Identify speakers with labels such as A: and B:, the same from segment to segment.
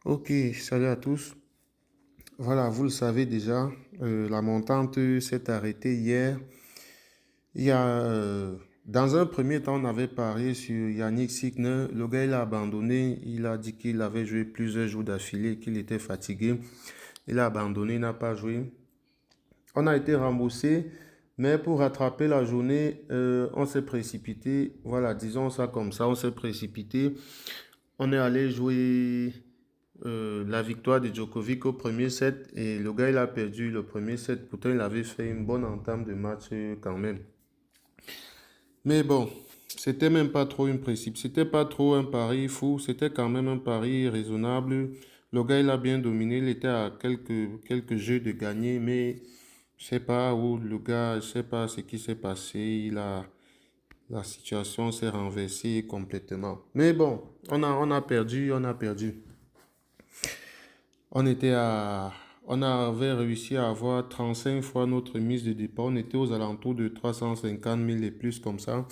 A: Ok, salut à tous. Voilà, vous le savez déjà, la montante s'est arrêtée hier. Il y a, dans un premier temps, on avait parlé sur Yannick Sinner. Le gars, il a abandonné. Il a dit qu'il avait joué plusieurs jours d'affilée, qu'il était fatigué. Il a abandonné, il n'a pas joué. On a été remboursé, mais pour rattraper la journée, on s'est précipité. Voilà, disons ça comme ça, on s'est précipité. On est allé jouer la victoire de Djokovic au premier set et le gars il a perdu le premier set. Pourtant il avait fait une bonne entame de match quand même. Mais bon, c'était même pas trop une principe, c'était pas trop un pari fou, c'était quand même un pari raisonnable. Le gars il a bien dominé, il était à quelques jeux de gagner, mais je sais pas où le gars, je sais pas ce qui s'est passé, la situation s'est renversée complètement. Mais bon, on a perdu, on a perdu. On était à, on avait réussi à avoir 35 fois notre mise de départ. On était aux alentours de 350 000 et plus comme ça.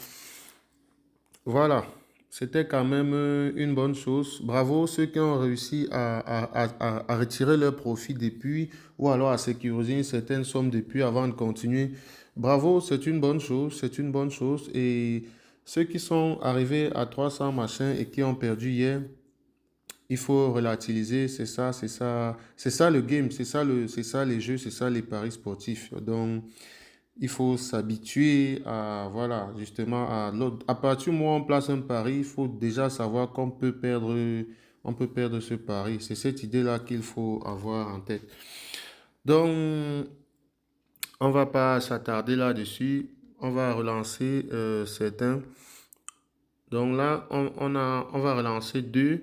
A: Voilà, c'était quand même une bonne chose. Bravo ceux qui ont réussi à retirer leur profit depuis ou alors à sécuriser une certaine somme depuis avant de continuer. Bravo, c'est une bonne chose, c'est une bonne chose. Et ceux qui sont arrivés à 300 machins et qui ont perdu hier, il faut relativiser, c'est ça le game, c'est ça les jeux, c'est ça les paris sportifs. Donc, il faut s'habituer à, voilà, justement, à l'autre. À partir du moment où on place un pari, il faut déjà savoir on peut perdre ce pari. C'est cette idée-là qu'il faut avoir en tête. Donc, on va pas s'attarder là-dessus. On va relancer certains. Donc là, on va relancer deux.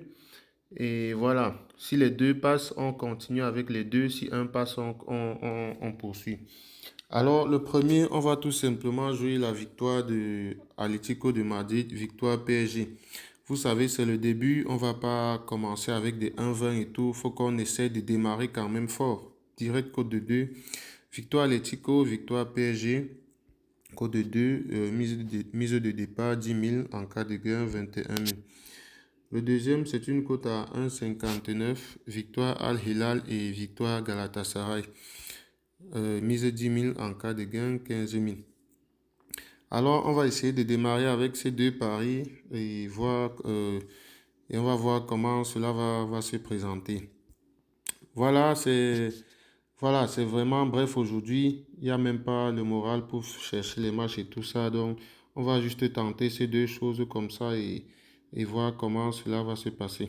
A: Et voilà, si les deux passent, on continue avec les deux. Si un passe, on poursuit. Alors, le premier, on va tout simplement jouer la victoire de Atlético de Madrid, victoire PSG. Vous savez, c'est le début. On va pas commencer avec des 1-20 et tout. Faut qu'on essaie de démarrer quand même fort. Direct code de 2. Victoire Atlético, victoire PSG. Code de 2, mise de départ 10 000 en cas de gain 21 000. Le deuxième, c'est une cote à 1,59, victoire Al-Hilal et victoire Galatasaray. Mise 10 000 en cas de gain 15 000. Alors, on va essayer de démarrer avec ces deux paris et on va voir comment cela va se présenter. Voilà, c'est vraiment bref aujourd'hui. Il n'y a même pas le moral pour chercher les matchs et tout ça. Donc, on va juste tenter ces deux choses comme ça et voir comment cela va se passer.